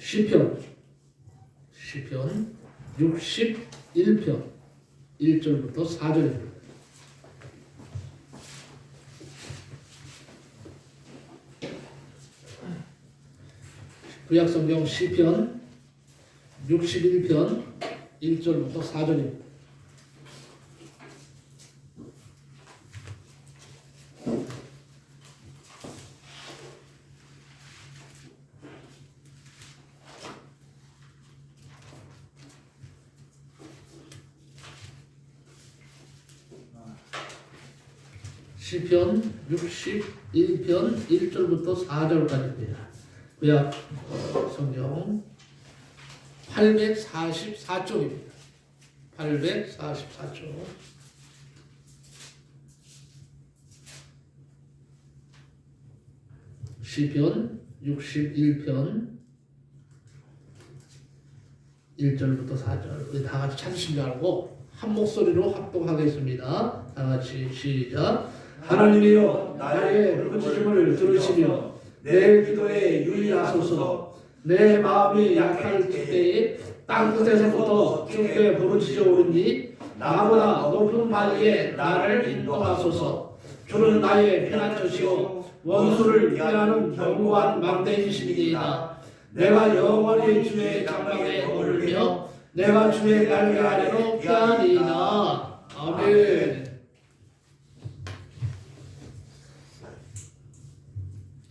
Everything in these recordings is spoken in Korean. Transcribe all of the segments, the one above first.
시편 61편 1절부터 4절입니다. 구약성경 시편 61편 1절부터 4절입니다. 시편 61편 1절부터 4절까지입니다. 구약 성경 844쪽입니다. 844쪽. 시편 61편 1절부터 4절. 우리 다 같이 찾으신 줄 알고 한 목소리로 합독하겠습니다. 다 같이 시작. 하나님이여 나의 부르짖음을 들으시며 내 기도에 유의하소서. 내 마음이 약할 때에 땅끝에서부터 주께 부르짖어 오르니 나보다 높은 바위에 나를 인도하소서. 주는 나의 피난처시오 원수를 피하는 견고한 망대이시니이다. 내가 영원히 주의 장막에 오르며 내가 주의 날개 아래로 피하리이다. 아멘.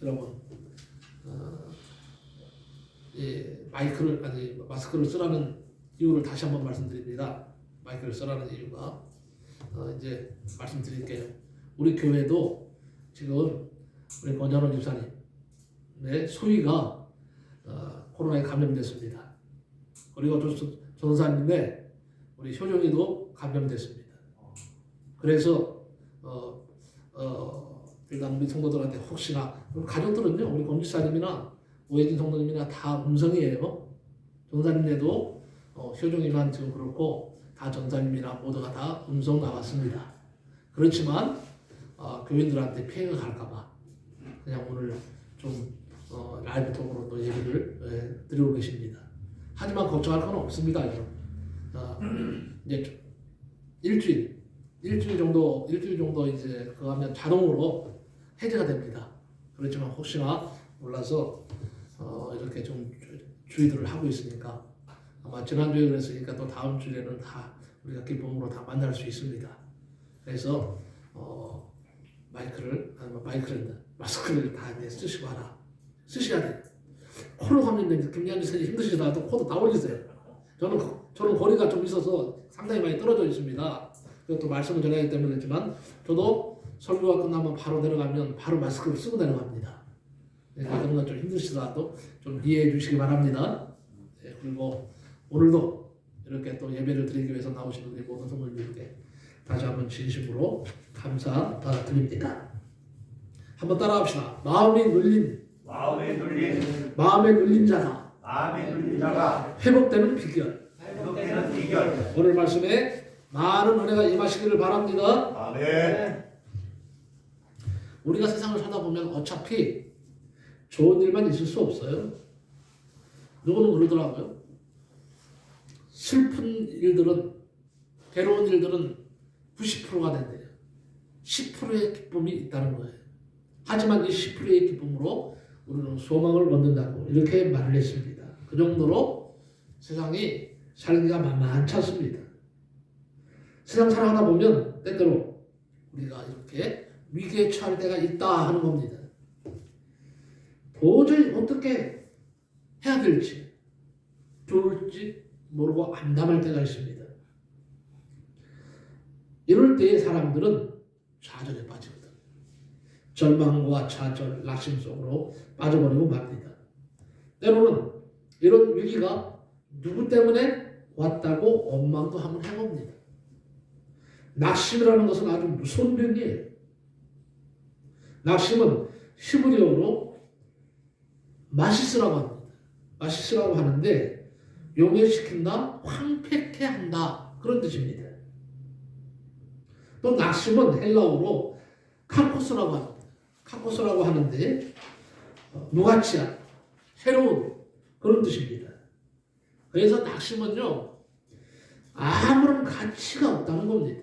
여러분, 마스크를 쓰라는 이유를 다시 한번 말씀드립니다. 마이크를 쓰라는 이유가 이제 말씀드릴게요. 우리 교회도 지금 우리 권현원 집사님의 소희가 코로나에 감염됐습니다. 그리고 전사님의 우리 효정이도 감염됐습니다. 그래서 일단 우리 성도들한테 혹시나 가족들은요 우리 권집사님이나 오혜진 성도님이나 다 음성이에요. 전사님네도 효정이만 지금 그렇고 다 전사님이나 모두가 다 음성 나왔습니다. 그렇지만 교인들한테 피해가 갈까봐 그냥 오늘 좀 라이브 톡으로 또 얘기를 드리고 계십니다. 하지만 걱정할 건 없습니다. 이제 일주일 정도 이제 그거 하면 자동으로 해제가 됩니다. 그렇지만 혹시나 몰라서 이렇게 좀 주의들을 하고 있으니까 아마 지난주에 그랬으니까 또 다음 주에는 다 우리가 기쁨으로 다 만날 수 있습니다. 그래서 마스크를 다 쓰시고 하라. 쓰셔야 돼요. 코로 감염된 김양주 선생님 힘드시더라도 코도 다 올리세요. 저는 거리가 좀 있어서 상당히 많이 떨어져 있습니다. 그것도 말씀을 전하기 때문에 그렇지만 저도 설교가 끝나면 바로 내려가면 바로 마스크를 쓰고 내려갑니다. 그런 건 좀 힘드시더라도 좀 이해해 주시기 바랍니다. 네, 그리고 오늘도 이렇게 또 예배를 드리기 위해서 나오신 우리 모든 성도님들께 다시 한번 진심으로 감사드립니다. 한번 따라합시다. 마음에 눌린 자가 회복되는 비결. 오늘 말씀에 많은 은혜가 임하시기를 바랍니다. 아멘. 우리가 세상을 살다 보면 어차피 좋은 일만 있을 수 없어요. 누구는 그러더라고요. 슬픈 일들은, 괴로운 일들은 90%가 된대요. 10%의 기쁨이 있다는 거예요. 하지만 이 10%의 기쁨으로 우리는 소망을 얻는다고 이렇게 말을 했습니다. 그 정도로 세상이 살기가 만만치 않습니다. 세상 살아가다 보면 때때로 우리가 이렇게 위기에 처할 때가 있다 하는 겁니다. 도저히 어떻게 해야 될지 좋을지 모르고 암담할 때가 있습니다. 이럴 때의 사람들은 좌절에 빠지거든. 절망과 좌절, 낙심 속으로 빠져버리고 맙니다. 때로는 이런 위기가 누구 때문에 왔다고 원망도 한번 해봅니다. 낙심이라는 것은 아주 무서운 병이에요. 낙심은 히브리어로 마시스라고 합니다. 마시스라고 하는데 용해시킨다, 황폐케 한다 그런 뜻입니다. 또 낙심은 헬라어로 카코스라고 합니다. 카코스라고 하는데 무가치한, 해로운, 그런 뜻입니다. 그래서 낙심은요, 아무런 가치가 없다는 겁니다.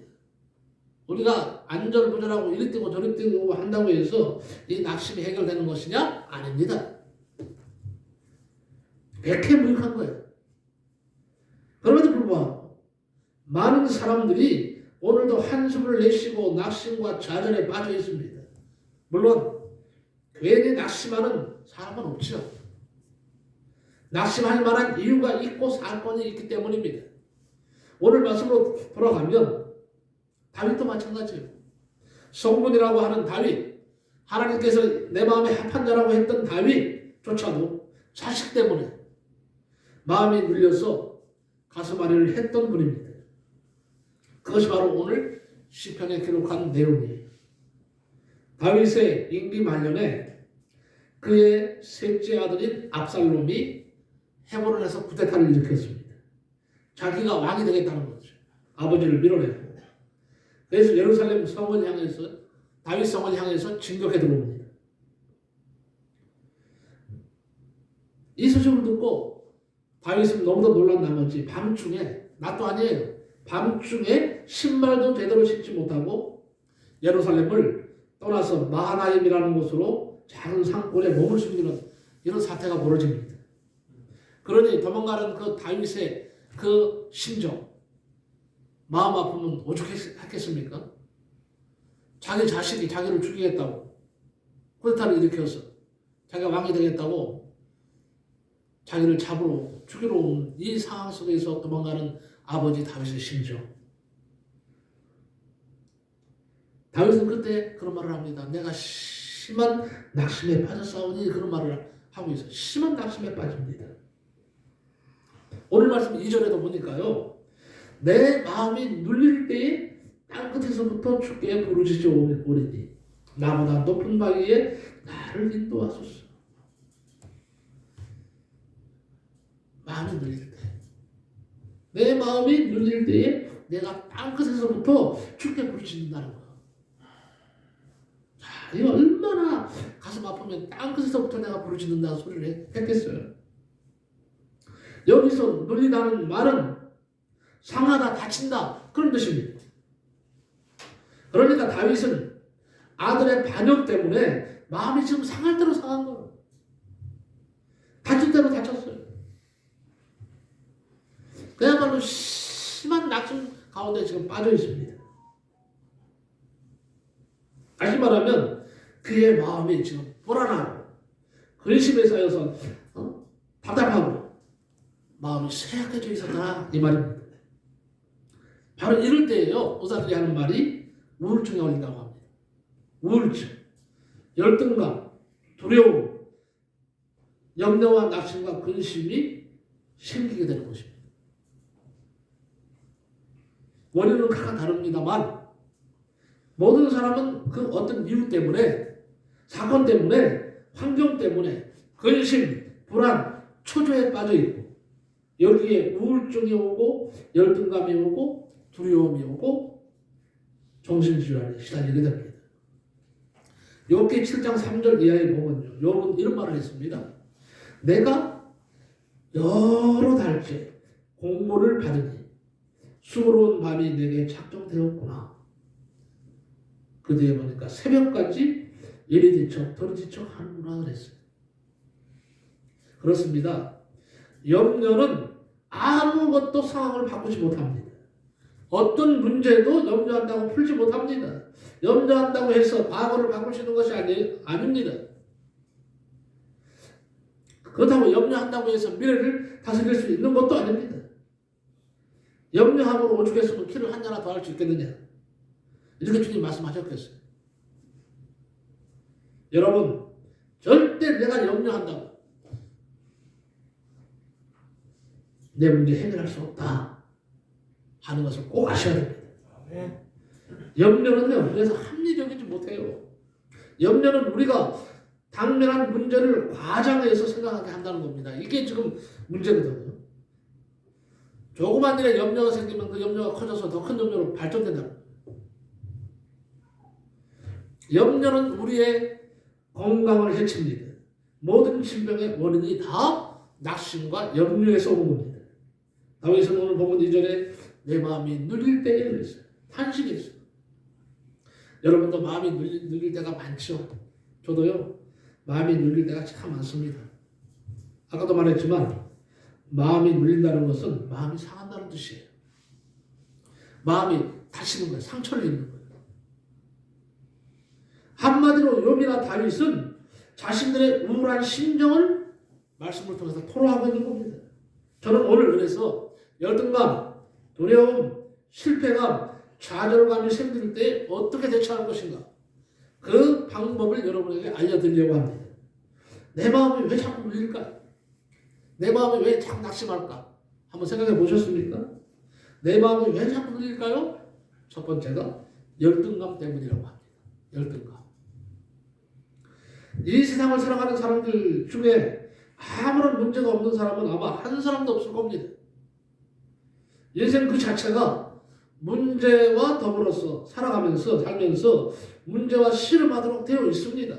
우리가 안절부절하고 이리 뛰고 저리 뛰고 한다고 해서 이 낙심이 해결되는 것이냐? 아닙니다. 백해무익한 거예요. 그럼에도 불구하고 많은 사람들이 오늘도 한숨을 내쉬고 낙심과 좌절에 빠져 있습니다. 물론 괜히 낙심하는 사람은 없죠. 낙심할 만한 이유가 있고 사건이 있기 때문입니다. 오늘 말씀으로 돌아가면 다윗도 마찬가지예요. 성문이라고 하는 다윗, 하나님께서 내 마음에 합한 자라고 했던 다윗조차도 자식 때문에 마음이 눌려서 가슴앓이를 했던 분입니다. 그것이 바로 오늘 시편에 기록한 내용이에요. 다윗의 임기 말년에 그의 셋째 아들인 압살롬이 헤브론에서 쿠데타를 일으켰습니다. 자기가 왕이 되겠다는 거죠. 아버지를 밀어내고. 그래서 예루살렘 성을 향해서, 다윗 성을 향해서 진격해 들어옵니다. 이 소식을 듣고 다윗은 너무도 놀란 나머지 밤중에, 낮도 아니에요, 밤중에 신발도 제대로 신지 못하고 예루살렘을 떠나서 마하나임이라는 곳으로 작은 산골에 몸을 숨기는 이런 사태가 벌어집니다. 그러니 도망가는 그 다윗의 그 심정, 마음 아프면 오죽했겠습니까? 자기 자식이 자기를 죽이겠다고, 쿠데타를 일으켜서 자기가 왕이 되겠다고 자기를 잡으러 죽이러 온 이 상황 속에서 도망가는 아버지 다윗의 심정. 다윗은 그때 그런 말을 합니다. 내가 심한 낙심에 빠졌사오니, 그런 말을 하고 있어요. 심한 낙심에 빠집니다. 오늘 말씀 2절에도 보니까요, 내 마음이 눌릴 때에 땅끝에서부터 주께 부르짖어 오리니 나보다 높은 바위에 나를 인도하소서. 마음이 눌릴 때, 내 마음이 눌릴 때에 내가 땅끝에서부터 주께 부르짖는다는 거예요. 자, 이거 얼마나 가슴 아프면 땅끝에서부터 내가 부르짖는다는 소리를 했겠어요. 여기서 눌리다는 말은 상하다, 다친다, 그런 뜻입니다. 그러니까 다윗은 아들의 반역 때문에 마음이 지금 상할 대로 상한 거예요. 다칠 대로 다쳤어요. 그야말로 심한 낙심 가운데 지금 빠져 있습니다. 다시 말하면 그의 마음이 지금 불안하고 근심에 쌓여서 답답하고 마음이 쇠약해져 있었다, 이 말입니다. 바로 이럴 때에요, 의사들이 하는 말이 우울증에 걸린다고 합니다. 우울증, 열등감, 두려움, 염려와 낙심과 근심이 생기게 되는 것입니다. 원인은 각각 다릅니다만 모든 사람은 그 어떤 이유 때문에, 사건 때문에, 환경 때문에 근심, 불안, 초조에 빠져 있고, 여기에 우울증이 오고 열등감이 오고 두려움이 오고 정신질환에 시달리게 됩니다. 욥기 7장 3절 이하에 보면요, 욥은 이런 말을 했습니다. 내가 여러 달째 공고를 받으니 수고로운 밤이 내게 작정되었구나. 그 뒤에 보니까 새벽까지 이리 뒤척 저리 뒤척 하는구나 그랬어요. 그렇습니다. 염려는 아무것도 상황을 바꾸지 못합니다. 어떤 문제도 염려한다고 풀지 못합니다. 염려한다고 해서 과거를 바꿀 수 있는 것이 아닙니다. 그렇다고 염려한다고 해서 미래를 다스릴 수 있는 것도 아닙니다. 염려함으로 오죽했으면 키를 한 자나 더 할 수 있겠느냐, 이렇게 주님 말씀하셨겠어요. 여러분, 절대 내가 염려한다고 내 문제 해결할 수 없다 하는 것을 꼭 아셔야 됩니다. 염려는요, 그래서 합리적이지 못해요. 염려는 우리가 당면한 문제를 과장해서 생각하게 한다는 겁니다. 이게 지금 문제거든요. 조그만 일에 염려가 생기면 그 염려가 커져서 더 큰 염려로 발전된다는 거예요. 염려는 우리의 건강을 해칩니다. 모든 질병의 원인이 다 낙심과 염려에서 오는 겁니다. 다윗은 오늘 본문 2절에 내 마음이 눌릴 때에 그랬어요. 탄식이 있어요. 여러분도 마음이 눌릴 때가 많죠. 저도요. 마음이 눌릴 때가 참 많습니다. 아까도 말했지만 마음이 눌린다는 것은 마음이 상한다는 뜻이에요. 마음이 다치는 거예요. 상처를 입는 거예요. 한마디로 욥이나 다윗은 자신들의 우울한 심정을 말씀을 통해서 토로하고 있는 겁니다. 저는 오늘 그래서 열등감, 두려움, 실패감, 좌절감이 생길 때 어떻게 대처할 것인가, 그 방법을 여러분에게 알려드리려고 합니다. 내 마음이 왜 자꾸 눌릴까? 내 마음이 왜 자꾸 낙심할까? 한번 생각해 보셨습니까? 내 마음이 왜 자꾸 눌릴까요? 첫 번째가 열등감 때문이라고 합니다. 열등감. 이 세상을 살아가는 사람들 중에 아무런 문제가 없는 사람은 아마 한 사람도 없을 겁니다. 인생 그 자체가 문제와 더불어서 살면서 문제와 씨름하도록 되어 있습니다.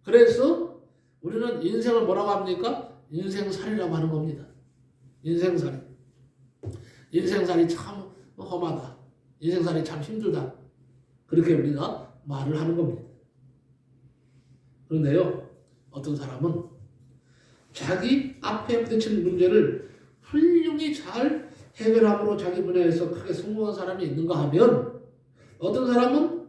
그래서 우리는 인생을 뭐라고 합니까? 인생살이라고 하는 겁니다. 인생살이. 인생살이 참 험하다. 인생살이 참 힘들다. 그렇게 우리가 말을 하는 겁니다. 그런데요, 어떤 사람은 자기 앞에 부딪힌 문제를 훌륭히 잘 해결함으로 자기 분야에서 크게 성공한 사람이 있는가 하면, 어떤 사람은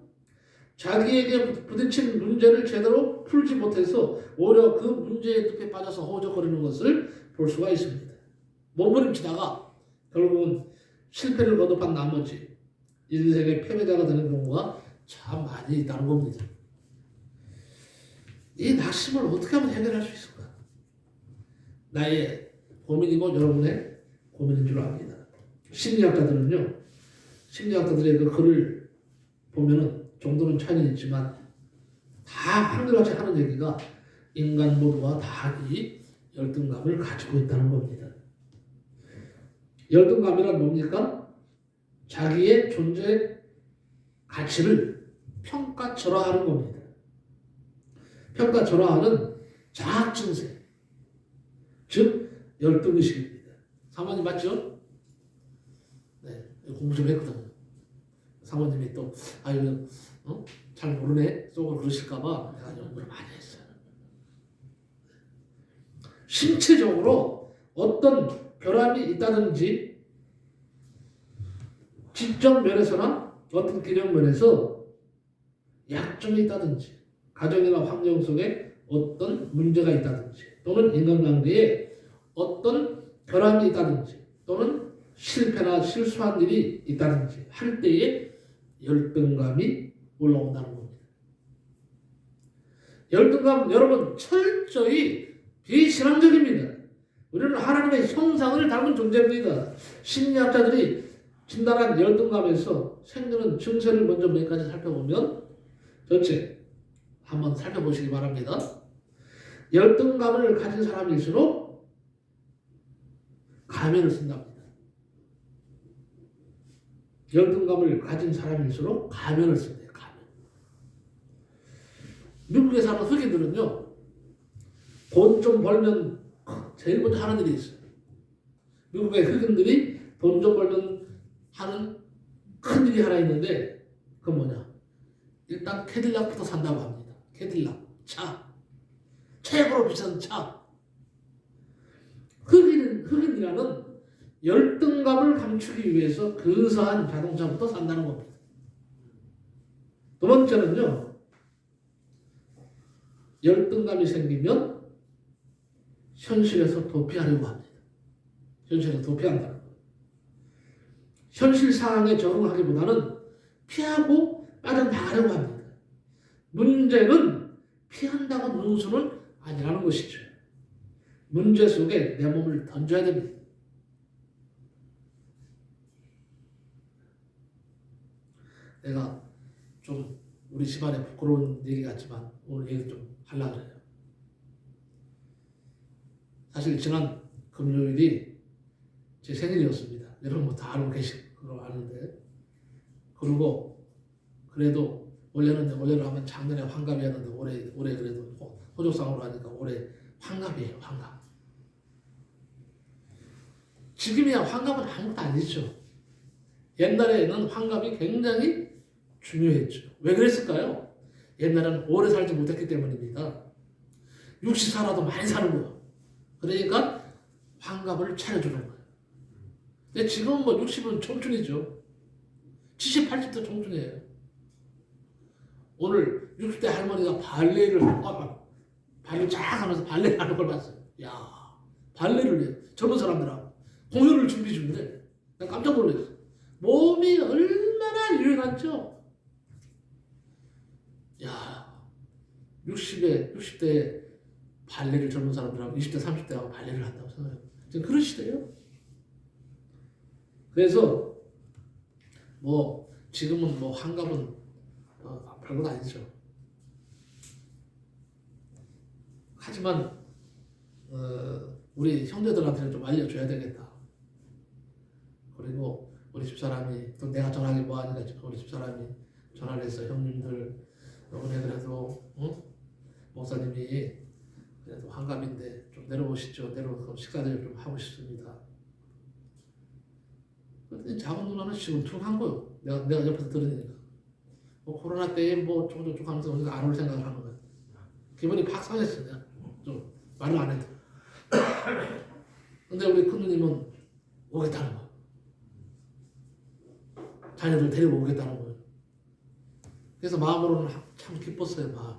자기에게 부딪힌 문제를 제대로 풀지 못해서 오히려 그 문제의 늪에 빠져서 허우적거리는 것을 볼 수가 있습니다. 몸부림치다가 결국은 실패를 거듭한 나머지 인생의 패배자가 되는 경우가 참 많이 있다는 겁니다. 이 낙심을 어떻게 하면 해결할 수 있을까? 나의 고민이고 여러분의 고민인 줄 압니다. 심리학자들의 그 글을 보면은 정도는 차이는 있지만 다 한결같이 하는 얘기가 인간 모두가 다 이 열등감을 가지고 있다는 겁니다. 열등감이란 뭡니까? 자기의 존재 가치를 평가절하하는 겁니다. 평가절하하는 자학 증세, 즉 열등의식입니다. 사모님 맞죠? 네, 공부 좀 했거든요. 사모님이 또 이거 잘 모르네 속으로 그러실까봐 내가 연구를 많이 했어요. 신체적으로 어떤 결함이 있다든지 지적 면에서나 어떤 기능 면에서 약점이 있다든지 가정이나 환경 속에 어떤 문제가 있다든지 또는 인간관계에 어떤 결함이 있다든지 또는 실패나 실수한 일이 있다든지 할 때에 열등감이 올라온다는 겁니다. 열등감 여러분 철저히 비신앙적입니다. 우리는 하나님의 형상을 닮은 존재입니다. 심리학자들이 진단한 열등감에서 생기는 증세를 먼저 몇 가지 살펴보면 전체 한번 살펴보시기 바랍니다. 열등감을 가진 사람일수록 가면을 쓴답니다. 열등감을 가진 사람일수록 가면을 쓴대요. 가면. 미국에 사는 흑인들은요, 돈 좀 벌면 제일 먼저 하는 일이 있어요. 미국의 흑인들이 돈 좀 벌면 하는 큰 일이 하나 있는데 그건 뭐냐? 일단 캐딜락부터 산다고 합니다. 캐딜락, 차. 최고로 비싼 차. 흑인이라는 열등감을 감추기 위해서 근사한 자동차부터 산다는 겁니다. 두 번째는요, 열등감이 생기면 현실에서 도피하려고 합니다. 현실에서 도피한다는 거예요. 현실 상황에 적응하기보다는 피하고 빠져나가려고 합니다. 문제는 피한다고 누수는 아니라는 것이죠. 문제 속에 내 몸을 던져야 됩니다. 내가 좀 우리 집안에 부끄러운 얘기 같지만 오늘 얘기 좀 하려고 그래요. 사실 지난 금요일이 제 생일이었습니다. 여러분 뭐 다 알고 계실 거 아는데, 그리고 그래도 원래는 하면 작년에 환갑이었는데 올해 그래도 호족상으로 하니까 올해 환갑이에요. 환갑. 지금이야 환갑은 아무것도 아니죠. 옛날에는 환갑이 굉장히 중요했죠. 왜 그랬을까요? 옛날에는 오래 살지 못했기 때문입니다. 60 살아도 많이 사는 거예요. 그러니까 환갑을 차려주는 거예요. 근데 지금은 뭐 60은 청춘이죠. 70, 80도 청춘이에요. 오늘 60대 할머니가 발레를 쫙 하면서 발레를 하는 걸 봤어요. 야, 발레를 해요. 젊은 사람들하고 공연을 준비 중인데 난 깜짝 놀랐어요. 몸이 얼마나 유연하죠? 야, 60대에 발레를 젊은 사람들하고 20대, 30대하고 발레를 한다고 생각해요. 지금 그런 시대예요. 그래서 뭐 지금은 뭐 환갑은 별건 아니죠. 하지만 우리 형제들한테는 좀 알려줘야 되겠다. 그리고 우리 집사람이 또 내가 전화하기 뭐하니까 우리 집사람이 전화를 했어. 형님들 이번에 그래도 목사님이 그래도 환갑인데 좀 내려오시죠. 내려오고 식사를 좀 하고 싶습니다. 근데 작은 누나는 시큰둥한 거요. 내가 옆에서 들으니까 뭐 코로나 때에 뭐 쪼쪼쪼 하면서 우리가 안 올 생각을 하는 거야. 기분이 팍 상했어. 내가 좀 말을 안 해도. 근데 우리 큰 누님은 오겠다는 거야. 자녀들 데리고 오겠다는 거예요. 그래서 마음으로는 참 기뻤어요. 마음이.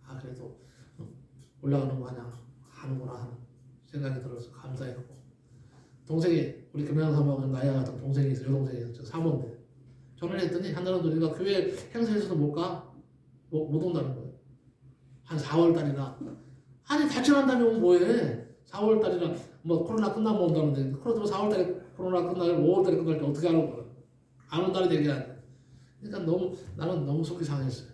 아 그래도 올라가는 거 하는구나 하는 생각이 들어서 감사했고, 동생이 우리 금양사모하고 좀 나이가 같은 동생이 있어요. 여동생이 있어요. 사모인데 전화를 했더니 한다는 우리가 교회 행사에서도 못 가? 못 온다는 거예요. 한 4월 달이나. 아니 다쳐난다면 오면 뭐해. 4월 달이나 뭐 코로나 끝나면 온다는데 그렇다고 4월 달에 코로나 끝나면 5월 달에 끝날 때 어떻게 하는 거야. 안 온다는 얘기 아니야. 그러니까 나는 너무 속이 상했어요.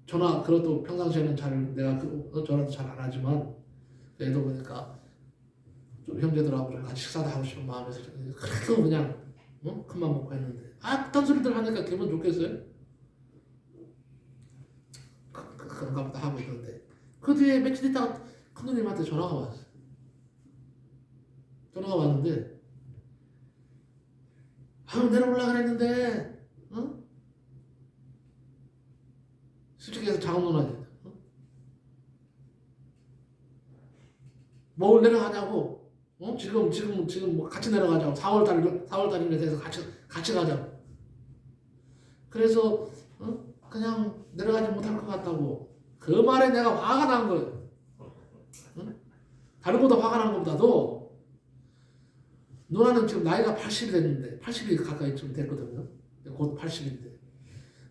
전화 그것도 평상시에는 내가 전화도 잘 안 하지만 그래도 보니까 좀 형제들하고 좀 같이 식사도 하고 싶은 마음에서 그래도 그냥 큰맘 먹고 했는데 그딴 소리들 하니까 기분 좋겠어요? 그런가 보다 하고 있는데 그 뒤에 며칠 있다가 큰누님한테 전화가 왔어요. 전화가 왔는데 내려올라 그랬는데 솔직히 해서 작은 누나지. 뭘 내려가냐고. 지금 뭐 같이 내려가자고. 4월 달인데 돼서 같이 가자고. 그래서 그냥 내려가지 못할 것 같다고. 그 말에 내가 화가 난 거예요. 다른 것보다 화가 난 것보다도 누나는 지금 나이가 80이 됐는데 80이 가까이 좀 됐거든요. 곧 80인데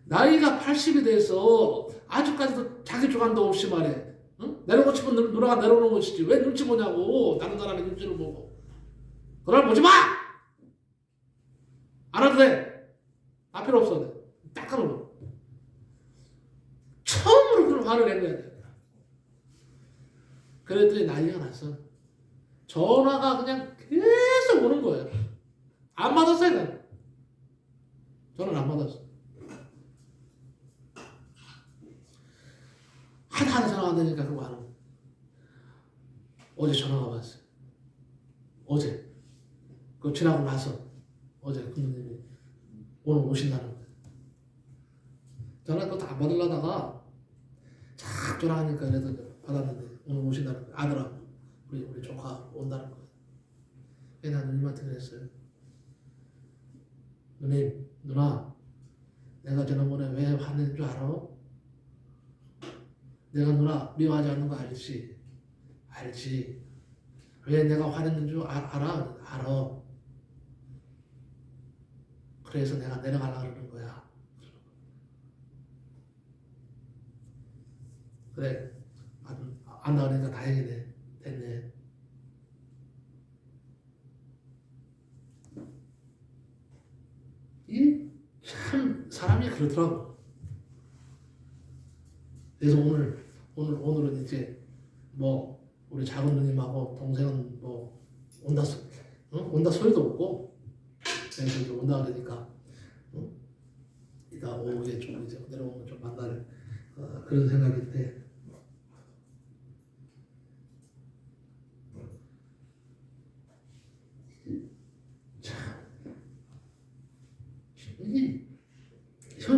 나이가 80이 돼서 아직까지도 자기 주관도 없이 말해. 내려오고 싶은 누나가 내려오는 것이지 왜 눈치 보냐고. 다른 사람의 눈치를 보고. 그걸 보지 마! 안 와도 돼. 나 필요 없어. 딱 하는 거. 처음으로 그런 화를 낸 거야. 그랬더니 난리가 났어. 전화가 그냥 계속 오는 거예요. 안 받았어요. 난. 전화는 안 받았어. 하나 전화가 안 되니까 그거 하는 거야. 어제 전화가 왔어요. 어제. 그거 지나고 나서 어제 큰누님이 오늘 오신다는 거예요. 전화 그것도 안 받으려다가 착 전화하니까 그래도 받았는데 오늘 오신다는 거예요. 아들하고 우리 조카 온다는 거예요. 그래서 난 누님한테 그랬어요. 누나 내가 지난번에 왜 화낸 줄 알아? 내가 누나 미워하지 않는 거 알지? 알지. 왜 내가 화냈는 줄 알아? 알아. 그래서 내가 내려가려고 그러는 거야. 그래. 안 나오니까 다행이네. 됐네. 이 참 사람이 그렇더라고. 그래서 오늘은 이제 뭐 우리 작은 누님하고 동생은 뭐 온다 소리도 없고 그래서 이제 온다 그러니까 이따 오후에 좀 이제 내려오면 좀 만날 그런 생각인데.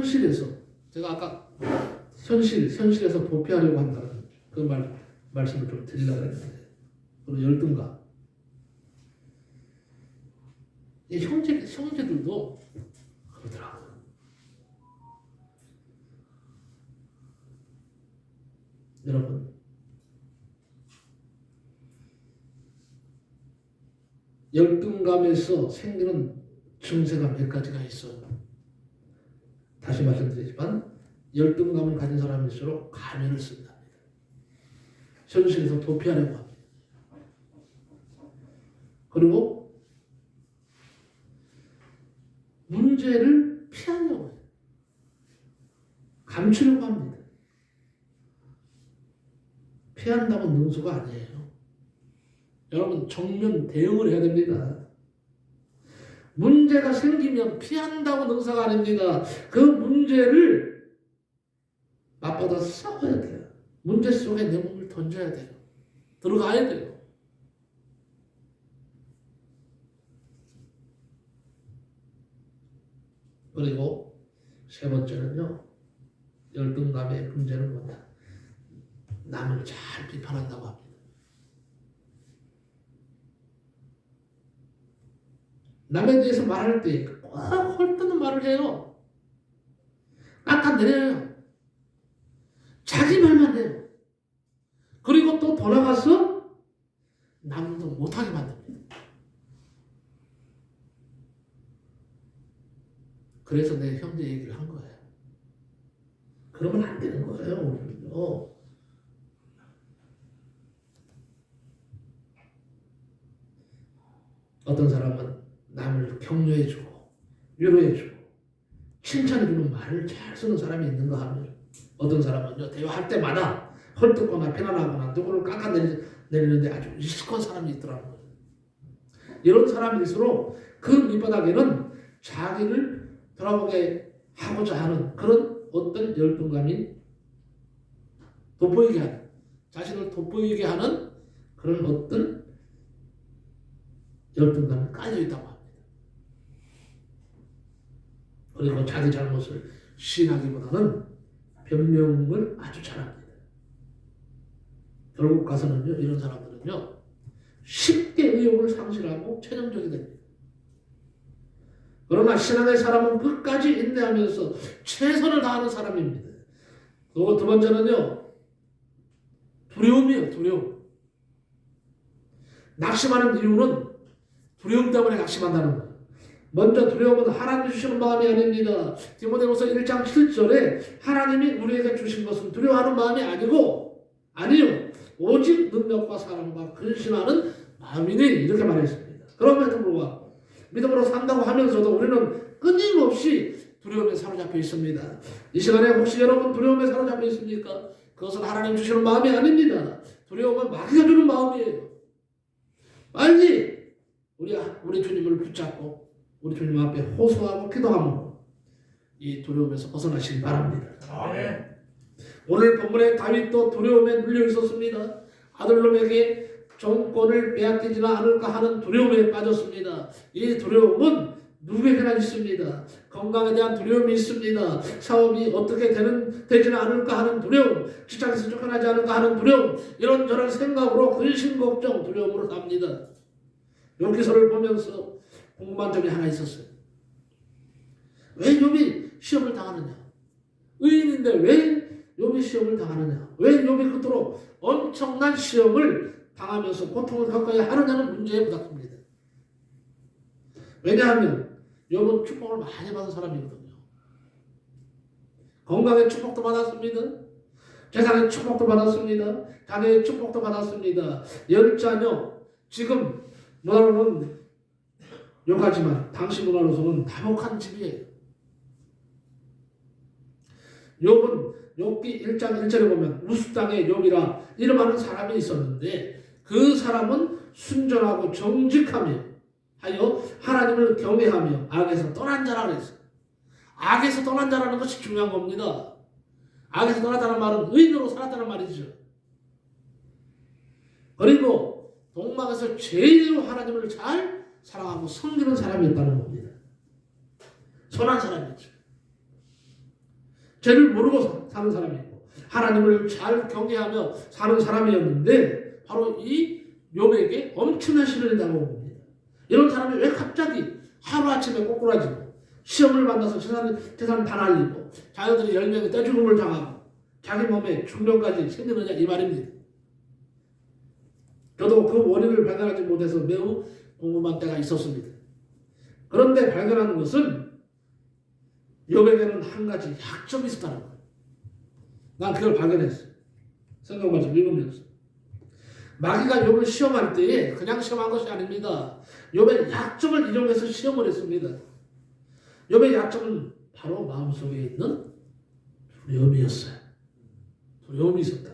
현실에서 제가 아까 현실에서 도피하려고 한다는 그 말씀을 좀 드리려고 했는데 그리고 열등감 이 형제들도 그러더라고요. 여러분 열등감에서 생기는 증세가 몇 가지가 있어요. 다시 말씀드리지만 열등감을 가진 사람일수록 가면을 쓴답니다. 현실에서 도피하려고 합니다. 그리고 문제를 피하려고 해요. 감추려고 합니다. 피한다고 능수가 아니에요. 여러분 정면 대응을 해야 됩니다. 문제가 생기면 피한다고 능사가 아닙니다. 그 문제를 맞받아 싸워야 돼요. 문제 속에 내 몸을 던져야 돼요. 들어가야 돼요. 그리고 세 번째는요. 열등감의 문제는 뭐냐. 남을 잘 비판한다고 합니다. 남에 대해서 말할 때 꼭 헐뜯는 말을 해요. 깎아내려요. 자기 말만 해요. 그리고 또 돌아가서 남도 못하게 만듭니다. 그래서 내 형제 얘기를 한 거예요. 그러면 안 되는 거예요. 우리는요. 어떤 사람은 남을 격려해주고 위로해주고 칭찬해주는 말을 잘 쓰는 사람이 있는가 하면 어떤 사람은요 대화할 때마다 헐뜯거나 비난하거나 누구를 깎아내리는데 아주 익숙한 사람이 있더라고요. 이런 사람일수록 그 밑바닥에는 자기를 돌아보게 하고자 하는 그런 어떤 열등감이 돋보이게 하는 자신을 돋보이게 하는 그런 어떤 열등감이 깔려 있다고 합니다. 그리고 자기 잘못을 시인하기보다는 변명을 아주 잘합니다. 결국 가서는요, 이런 사람들은요, 쉽게 의욕을 상실하고 최종적이 됩니다. 그러나 신앙의 사람은 끝까지 인내하면서 최선을 다하는 사람입니다. 그리고 두 번째는요, 두려움이에요, 두려움. 낙심하는 이유는 두려움 때문에 낙심한다는 거예요. 먼저 두려움은 하나님 주시는 마음이 아닙니다. 디모데후서 1장 7절에 하나님이 우리에게 주신 것은 두려워하는 마음이 아니요 오직 능력과 사랑과 근심하는 마음이니 이렇게 말했습니다. 그럼에도 불구하고 믿음으로 산다고 하면서도 우리는 끊임없이 두려움에 사로잡혀 있습니다. 이 시간에 혹시 여러분 두려움에 사로잡혀 있습니까? 그것은 하나님 주시는 마음이 아닙니다. 두려움은 마귀가 주는 마음이에요. 빨리 우리 주님을 붙잡고 우리 주님 앞에 호소하고 기도하므로 이 두려움에서 벗어나시기 바랍니다. 아멘. 오늘 본문에 다윗도 두려움에 눌려 있었습니다. 아들놈에게 정권을 빼앗기지는 않을까 하는 두려움에 빠졌습니다. 이 두려움은 누구에게나 있습니다. 건강에 대한 두려움이 있습니다. 사업이 어떻게 되지는 않을까 하는 두려움, 직장에서 쫓겨나지 않을까 하는 두려움, 이런저런 생각으로 근심 걱정, 두려움으로 삽니다. 욥기서를 보면서 궁금한 점이 하나 있었어요. 왜 욥이 시험을 당하느냐? 의인인데 왜 욥이 시험을 당하느냐? 왜 욥이 그토록 엄청난 시험을 당하면서 고통을 겪어야 하느냐는 문제에 부닥칩니다. 왜냐하면 욥은 축복을 많이 받은 사람이거든요. 건강의 축복도 받았습니다. 재산의 축복도 받았습니다. 자녀의 축복도 받았습니다. 10자녀 지금 문화로는 욕하지만 당시 문화로서는 다복한 집이에요. 욥은 욥기 1장 1절에 보면 우스 땅에 욥이라 이름하는 사람이 있었는데 그 사람은 순전하고 정직하며 하여 하나님을 경외하며 악에서 떠난 자라 그랬어요. 악에서 떠난 자라는 것이 중요한 겁니다. 악에서 떠났다는 말은 의인으로 살았다는 말이죠. 그리고 동막에서 제일로 하나님을 잘 사랑하고 섬기는 사람이었다는 겁니다. 선한 사람이죠. 죄를 모르고 사는 사람이고 하나님을 잘 경외하며 사는 사람이었는데 바로 이 욥에게 엄청난 시련이 다가온 겁니다. 이런 사람이 왜 갑자기 하루아침에 꼬꾸라지고 시험을 만나서 재산을 다 날리고 자녀들이 10명이 떼죽음을 당하고 자기 몸에 중병까지 생기느냐 이 말입니다. 저도 그 원인을 발견하지 못해서 매우 궁금한 때가 있었습니다. 그런데 발견하는 것은 욥에게는 한 가지 약점이 있었다는 거예요. 난 그걸 발견했어요. 성경을 좀 읽으면서. 마귀가 욥을 시험할 때에 그냥 시험한 것이 아닙니다. 욥의 약점을 이용해서 시험을 했습니다. 욥의 약점은 바로 마음속에 있는 두려움이었어요. 두려움이 있었다.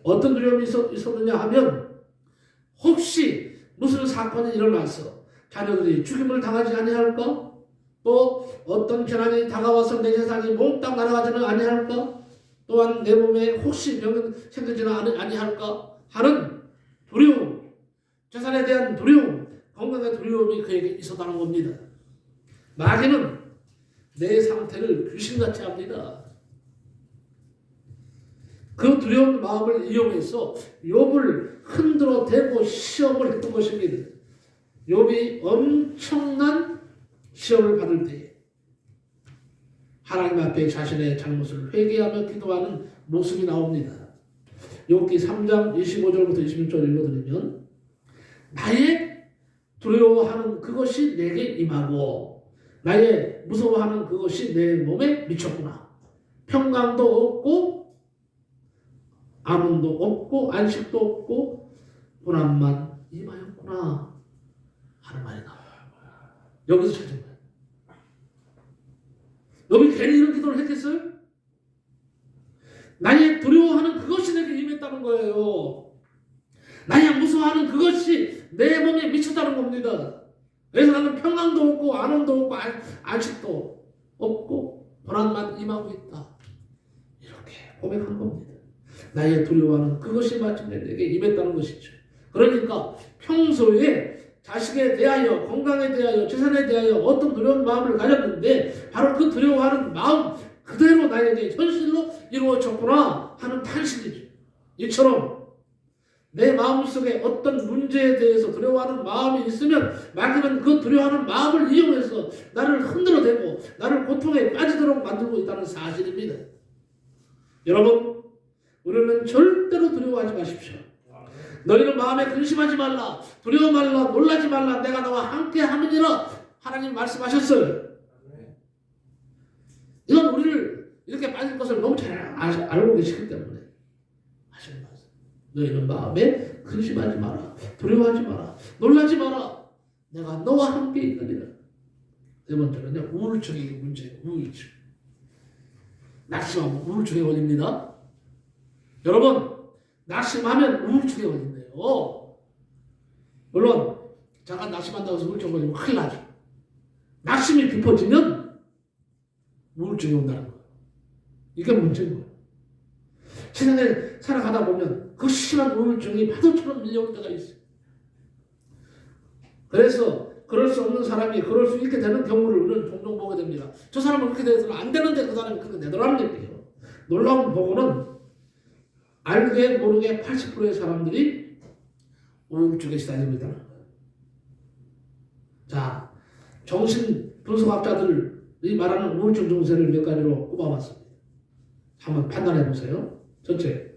어떤 두려움이 있었느냐 하면 혹시 무슨 사건이 일어나서 자녀들이 죽임을 당하지 아니할까? 또 어떤 재난이 다가와서 내 재산이 몽땅 날아가지는 아니할까? 또한 내 몸에 혹시 병이 생기지는 아니할까? 하는 두려움, 재산에 대한 두려움, 건강의 두려움이 그에게 있었다는 겁니다. 마귀는 내 상태를 귀신같이 합니다. 그 두려운 마음을 이용해서 욥을 흔들어 대고 시험을 했던 것입니다. 욥이 엄청난 시험을 받을 때 하나님 앞에 자신의 잘못을 회개하며 기도하는 모습이 나옵니다. 욥기 3장 25절부터 26절 읽어드리면 나의 두려워하는 그것이 내게 임하고 나의 무서워하는 그것이 내 몸에 미쳤구나. 평강도 없고 안온도 없고 안식도 없고 불안만 임하였구나 하는 말이 나와요. 여기서 찾은 거예요. 욥이 괜히 이런 기도를 했겠어요? 나의 두려워하는 그것이 내게 임했다는 거예요. 나의 무서워하는 그것이 내 몸에 미쳤다는 겁니다. 그래서 나는 평강도 없고 안온도 없고 안식도 없고 불안만 임하고 있다. 이렇게 고백한 겁니다. 나의 두려워하는 그것이 마침내 내게 임했다는 것이죠. 그러니까 평소에 자식에 대하여 건강에 대하여 재산에 대하여 어떤 두려운 마음을 가졌는데 바로 그 두려워하는 마음 그대로 나에게 현실로 이루어졌구나 하는 탄식이죠. 이처럼 내 마음속에 어떤 문제에 대해서 두려워하는 마음이 있으면 마귀는 그 두려워하는 마음을 이용해서 나를 흔들어대고 나를 고통에 빠지도록 만들고 있다는 사실입니다. 여러분, 우리는 절대로 두려워하지 마십시오. 너희는 마음에 근심하지 말라, 두려워 말라, 놀라지 말라, 내가 너와 함께 함이니라 하나님 말씀하셨어요. 이건 우리를 이렇게 빠질 것을 너무 잘 알고 계시기 때문에 하시는 말씀. 너희는 마음에 근심하지 마라, 두려워하지 마라, 놀라지 마라, 내가 너와 함께 있느니라. 네 번째는요, 우울증이 문제예요. 우울증. 낙심하면 우울증에 걸립니다. 여러분, 낙심하면 우울증에 걸린대요. 물론 잠깐 낙심한다고 해서 우울증 걸리면 큰일 나죠. 낙심이 깊어지면 우울증이 온다는 거예요. 이게 문제인 거예요. 세상에 살아가다 보면 그 심한 우울증이 파도처럼 밀려올 때가 있어요. 그래서 그럴 수 없는 사람이 그럴 수 있게 되는 경우를 우리는 종종 보게 됩니다. 저 사람은 그렇게 돼서는 안 되는데 그 사람이 그렇게 되더라는 얘기예요. 놀라운 보고는 알게 모르게 80%의 사람들이 우울증에 시달리고 있다는 거예요. 자, 정신분석학자들이 말하는 우울증 증세를 몇 가지로 꼽아봤습니다. 한번 판단해 보세요. 첫째,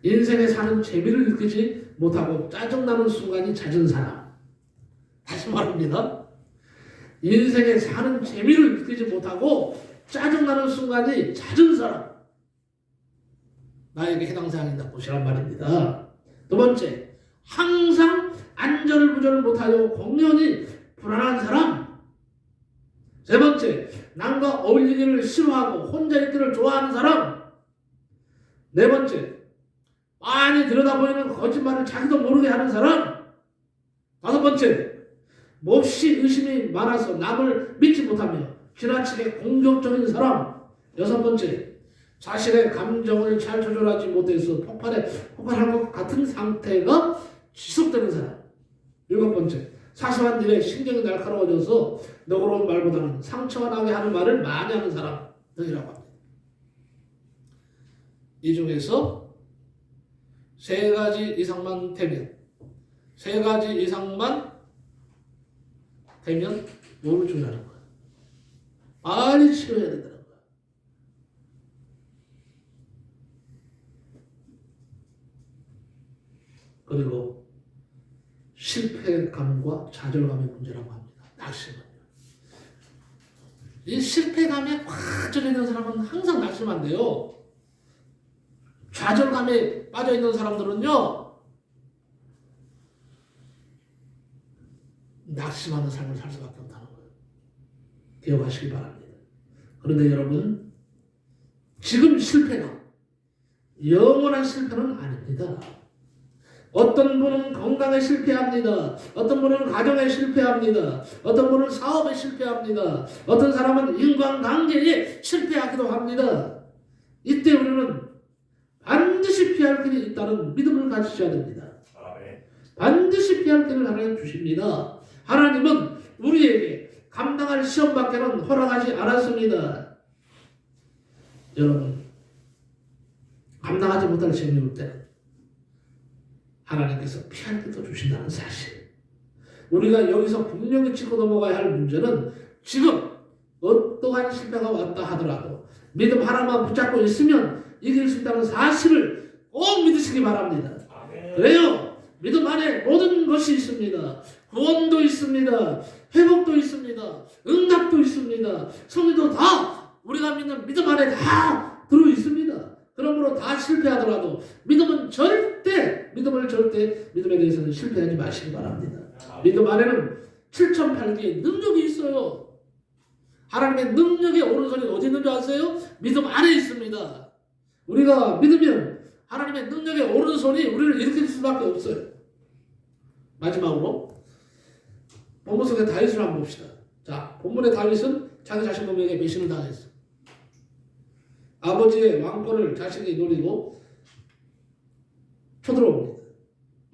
인생에 사는 재미를 느끼지 못하고 짜증나는 순간이 잦은 사람. 다시 말합니다. 인생에 사는 재미를 느끼지 못하고 짜증나는 순간이 잦은 사람. 나에게 해당 사항이다 보시란 말입니다. 두 번째, 항상 안절부절 못하여 공연히 불안한 사람. 세 번째, 남과 어울리기를 싫어하고 혼자 있기를 좋아하는 사람. 네 번째, 많이 들여다보이는 거짓말을 자기도 모르게 하는 사람. 다섯 번째, 몹시 의심이 많아서 남을 믿지 못하며 지나치게 공격적인 사람. 여섯 번째, 자신의 감정을 잘 조절하지 못해서 폭발할 것 같은 상태가 지속되는 사람. 일곱 번째, 사소한 일에 신경이 날카로워져서 너그러운 말보다는 상처가 나게 하는 말을 많이 하는 사람. 등이라고 합니다. 이 중에서 세 가지 이상만 되면 뭐를 주의하는 거야? 빨리 치료해야 된다는 거야. 그리고 실패감과 좌절감의 문제라고 합니다. 낙심은요. 이 실패감에 확 젖어 있는 사람은 항상 낙심한데요. 좌절감에 빠져 있는 사람들은요, 낙심하는 삶을 살 수밖에 없다는 거예요. 기억하시기 바랍니다. 그런데 여러분, 지금 실패가 영원한 실패는 아닙니다. 어떤 분은 건강에 실패합니다. 어떤 분은 가정에 실패합니다. 어떤 분은 사업에 실패합니다. 어떤 사람은 인간관계에 실패하기도 합니다. 이때 우리는 반드시 피할 길이 있다는 믿음을 가지셔야 됩니다. 반드시 피할 길을 하나님 주십니다. 하나님은 우리에게 감당할 시험밖에는 허락하지 않았습니다. 여러분, 감당하지 못할 시험이 올 때는 하나님께서 피할 길도 주신다는 사실. 우리가 여기서 분명히 짚고 넘어가야 할 문제는 지금 어떠한 실패가 왔다 하더라도 믿음 하나만 붙잡고 있으면 이길 수 있다는 사실을 꼭 믿으시기 바랍니다. 그래요. 믿음 안에 모든 것이 있습니다. 구원도 있습니다. 회복도 있습니다. 응답도 있습니다. 성리도 다 우리가 믿는 믿음 안에 다 들어 있습니다. 그러므로 다 실패하더라도 믿음은 믿음에 대해서는 실패하지 마시기 바랍니다. 믿음 안에는 7,008개의 능력이 있어요. 하나님의 능력의 오른손이 어디 있는 줄 아세요? 믿음 안에 있습니다. 우리가 믿으면 하나님의 능력의 오른손이 우리를 일으킬 수밖에 없어요. 마지막으로 본문 속의 다윗을 한번 봅시다. 자, 본문의 다윗은 자기 자신 놈에게 배신을 당했어. 아버지의 왕권을 자신이 노리고 쳐들어옵니다.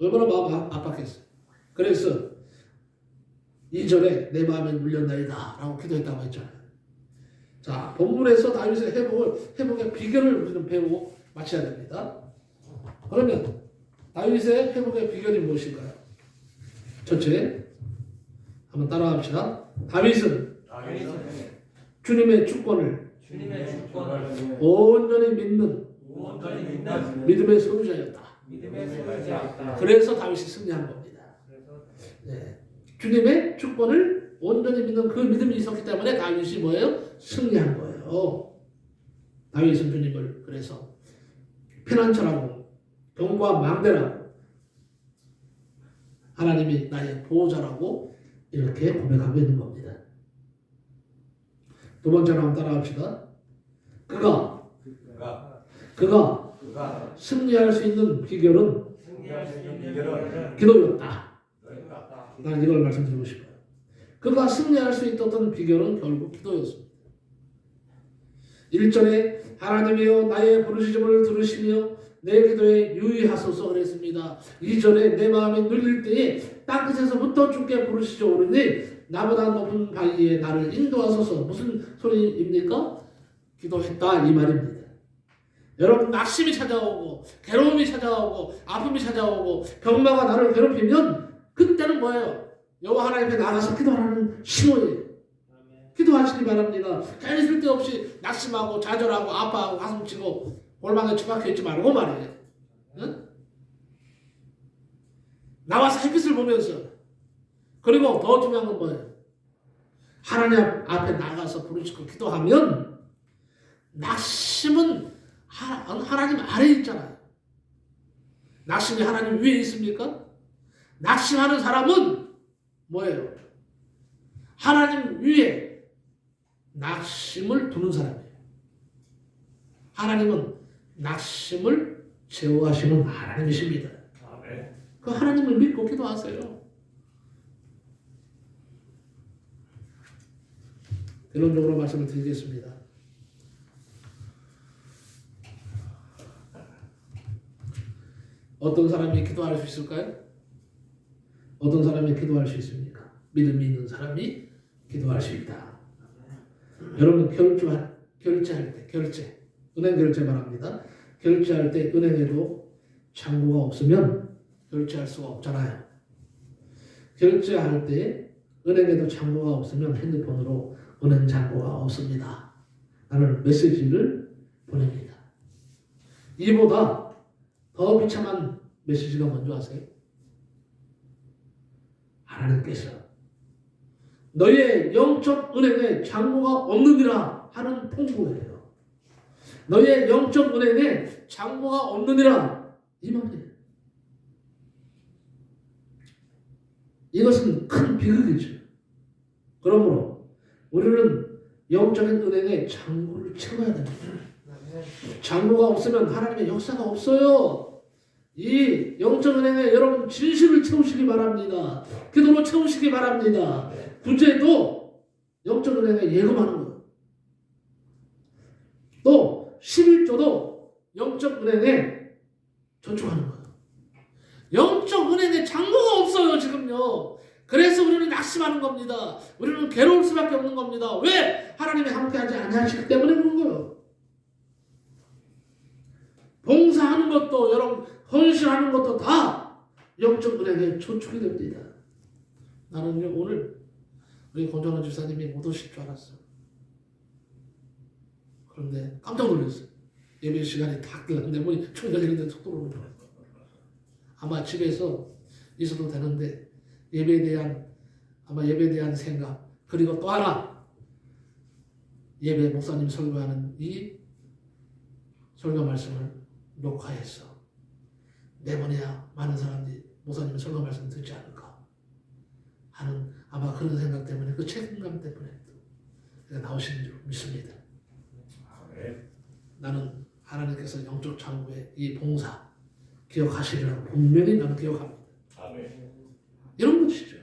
얼마나 마음 압박했어요. 그래서 2절에 내 마음에 눌렸나이다 라고 기도했다고 했잖아요. 자, 본문에서 다윗의 회복의 비결을 우리는 배우고 마쳐야 됩니다. 그러면 다윗의 회복의 비결이 무엇일까요? 첫째, 한번 따라합시다. 다윗은 주님의 주권을 온전히 믿는 믿음의 소유자였다. 그래서 다윗이 승리한 겁니다. 네. 주님의 주권을 온전히 믿는 그 믿음이 있었기 때문에 다윗이 뭐예요? 승리한 거예요. 다윗은 주님을 그래서 피난처라고, 병과 망대라고, 하나님이 나의 보호자라고 이렇게 고백하고 있는 겁니다. 두 번째로 한번 따라합시다. 그가 승리할 수 있는 비결은 기도였다. 난 이걸 말씀드리고 싶어요. 그가 승리할 수 있었던 비결은 결국 기도였습니다. 1절에 하나님이여 나의 부르짖음을 들으시며 내 기도에 유의하소서 그랬습니다. 2절에 내 마음이 눌릴 때에 땅끝에서부터 주께 부르시죠 오르니 나보다 높은 바위에 나를 인도하소서. 무슨 소리입니까? 기도했다 이 말입니다. 여러분, 낙심이 찾아오고 괴로움이 찾아오고 아픔이 찾아오고 병마가 나를 괴롭히면 그때는 뭐예요? 여호와 하나님 앞에 나가서 기도하는 신호예요. 기도하시기 바랍니다. 괜히 쓸데없이 낙심하고 좌절하고 아파하고 가슴치고 골방에 처박혀 있지 말고 말이에요. 응? 나와서 햇빛을 보면서, 그리고 더 중요한 건 뭐예요? 하나님 앞에 나가서 부르짖고 기도하면 낙심은 하나님 아래에 있잖아요. 낙심이 하나님 위에 있습니까? 낙심하는 사람은 뭐예요? 하나님 위에 낙심을 두는 사람이에요. 하나님은 낙심을 제어하시는 하나님이십니다. 그 하나님을 믿고 기도하세요. 결론적으로 말씀을 드리겠습니다. 어떤 사람이 기도할 수 있을까요? 어떤 사람이 기도할 수 있습니까? 믿음이 있는 사람이 기도할 수 있다. 여러분, 결제할 때, 은행 결제 말합니다. 결제할 때 은행에도 창구가 없으면 결제할 수가 없잖아요. 결제할 때 은행에도 창구가 없으면 핸드폰으로 은행 창구가 없습니다. 라는 메시지를 보냅니다. 이보다 더 비참한 메시지가 뭔지 아세요? 하나님께서 너의 영적 은행에 창구가 없느니라 하는 통보예요. 너의 영적 은행에 창구가 없느니라 이 말이에요. 이것은 큰 비극이죠. 그러므로 우리는 영적인 은행에 창구를 채워야 됩니다. 창구가 없으면 하나님의 역사가 없어요. 이 영적 은행에 여러분 진실을 채우시기 바랍니다. 기도로 채우시기 바랍니다. 부재도 영적 은행에 예금하는 거예요. 또 11조도 영적 은행에 저축하는 거예요. 영적 은행에 창구가 없어요 지금요. 그래서 우리는 낙심하는 겁니다. 우리는 괴로울 수밖에 없는 겁니다. 왜? 하나님이 함께하지 아니하시기 때문에 그런 거예요. 봉사하는 것도 여러분 헌신하는 것도 다 영적 은행에 저축이 됩니다. 나는요 오늘 우리 권정원 집사님이 못 오실 줄 알았어요. 그런데 깜짝 놀랐어요. 예배 시간이 다 끝났는데 문이 총 열리는데 속 들어오는 거예요. 아마 집에서 있어도 되는데 예배에 대한 생각, 그리고 또 하나 예배 목사님 설교하는 이 설교 말씀을 녹화해서 내보내야 많은 사람들이 목사님 설교 말씀 듣지 않을까 하는 아마 그런 생각 때문에 그 책임감 때문에 나오시는 줄 믿습니다. 나는 하나님께서 영적 창구의 이 봉사 기억하시리라고 분명히 나는 기억합니다. 이런 것이죠.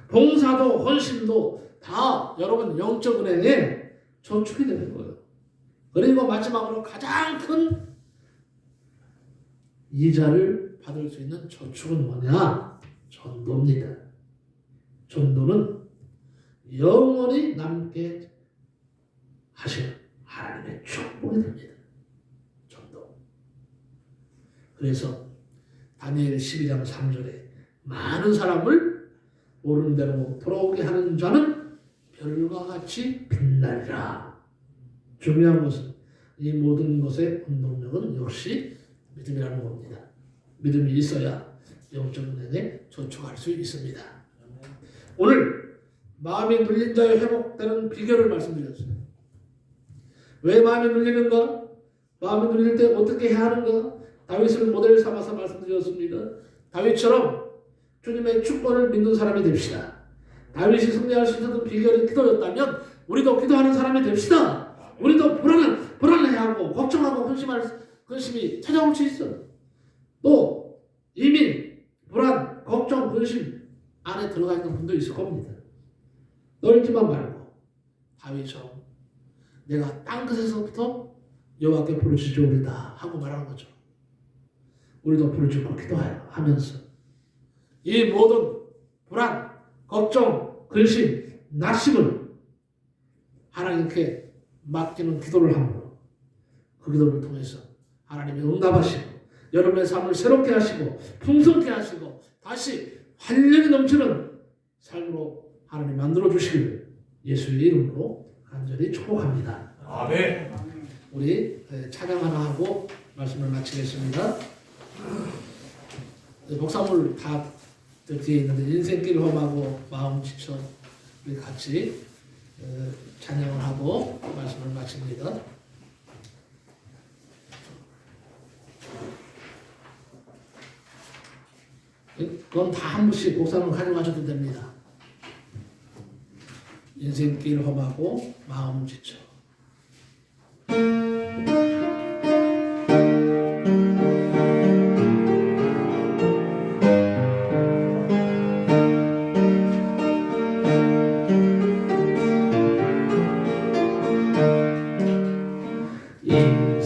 봉사도 헌신도 다 여러분 영적 은행에 저축이 되는 거예요. 그리고 마지막으로 가장 큰 이자를 받을 수 있는 저축은 뭐냐? 전도입니다. 전도는 영원히 남게 하시는 하나님의 축복이 됩니다. 전도. 그래서 다니엘 12장 3절에 많은 사람을 옳은 대로 돌아오게 하는 자는 별과 같이 빛나리라. 중요한 것은 이 모든 것의 원동력은 역시 믿음이라는 겁니다. 믿음이 있어야 영적 은행에 저축할 수 있습니다. 오늘 마음이 눌린 자의 회복되는 비결을 말씀드렸어요. 왜 마음이 눌리는가? 마음이 눌릴 때 어떻게 해야 하는가? 다윗을 모델 삼아서 말씀드렸습니다. 다윗처럼 주님의 축복을 믿는 사람이 됩시다. 다윗이 승리할 수 있는 비결이 기도였다면 우리도 기도하는 사람이 됩시다. 우리도 불안해하고 걱정하고 근심이 찾아올 수 있어요. 또 이미 불안, 걱정, 근심 안에 들어가 있는 분도 있을 겁니다. 떨지만 말고 다윗처럼 내가 땅끝에서부터 여호와께 부르짖으리다 하고 말하는 거죠. 우리도 부르짖고 기도하면서 이 모든 불안, 걱정, 근심, 낙심을 하나님께 맡기는 기도를 함으로 그 기도를 통해서 하나님이 응답하시고 여러분의 삶을 새롭게 하시고 풍성케 하시고 다시 활력이 넘치는 삶으로 하나님 만들어주시기를 예수의 이름으로 간절히 축복합니다. 아멘. 우리 찬양 하나 하고 말씀을 마치겠습니다. 목사물 다 뒤에 있는데 인생길 험하고 마음 지쳐 우리 같이 찬양을 하고 말씀을 마칩니다. 그건 다 한 번씩 목사물 가져가셔도 됩니다. 인생길 험하고 마음 지쳐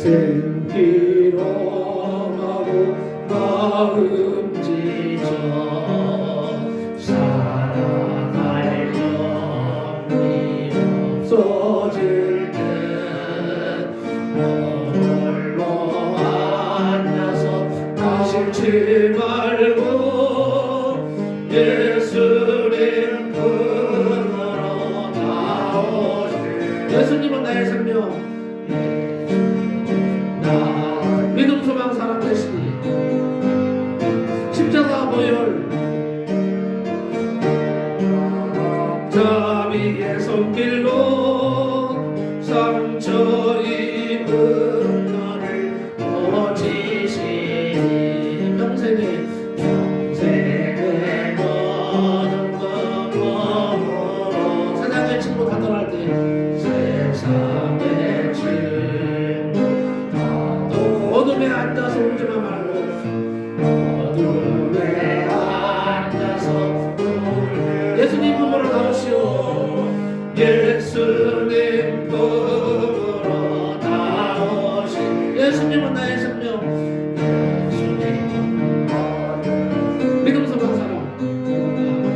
인생길 험하고 마음 지쳐 살아갈 영이 없어질 때 말고 예수님 품으로 나오시 예수님은 나의 생명 믿음 소망 사랑 되시니 십자가 보혈 자비의 손길로 상처 입은 너를 고치시니 평생의 모든 것으로 세상의 친구 다 떠날 때 세상의 친구 어둠에 앉아서 울지만 말고 어둠에 앉아서 예수님 품으로 나오시오 예수님 품으로 나오시 예수님은 나의 생명 예수님은 믿음 소망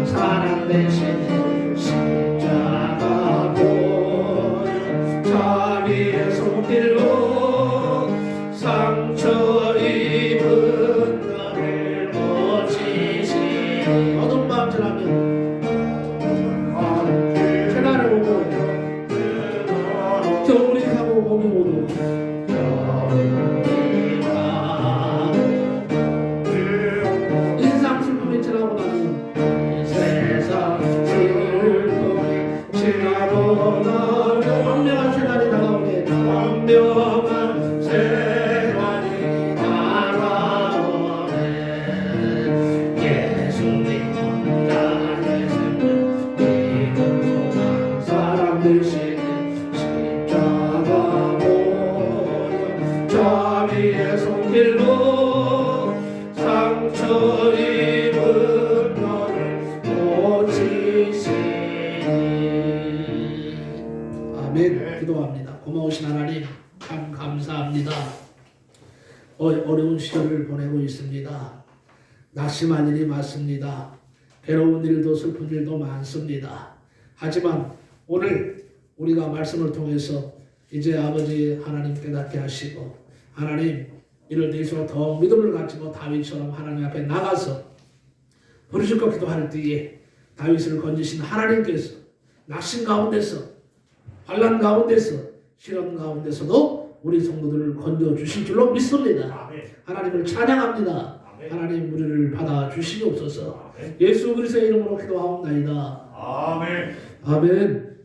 사랑 대신 십자가 보혈 자비의 손길로 상처 입은 너를 고치시니 어두운 밤 지나면 최나를 보고 겨울이 가고 봄이 오도 인상 슬픔이 지나고 나면 세상 슬픔이 지나고 나면 황명한 새날이 다가오네 황명한 새날이 다가오네 예수님은 나의 생명 믿음 소망 사랑 되시는 십자가 보혈 자비의 손길로 상처 입은 너를 고치시니 아멘. 기도합니다. 고마우신 하나님 참 감사합니다. 어려운 시절을 보내고 있습니다. 낙심한 일이 많습니다. 괴로운 일도 슬픈 일도 많습니다. 하지만 오늘 우리가 말씀을 통해서 이제 아버지 하나님 깨닫게 하시고 하나님 이럴 때일수록 더 믿음을 가지고 다윗처럼 하나님 앞에 나가서 부르실 것 기도할 때에 다윗을 건지신 하나님께서 낙심 가운데서 환난 가운데서 시련 가운데서도 우리 성도들을 건져주실 줄로 믿습니다. 하나님을 찬양합니다. 하나님 우리를 받아주시옵소서. 예수 그리스도의 이름으로 기도하옵나이다. 아멘. 아멘.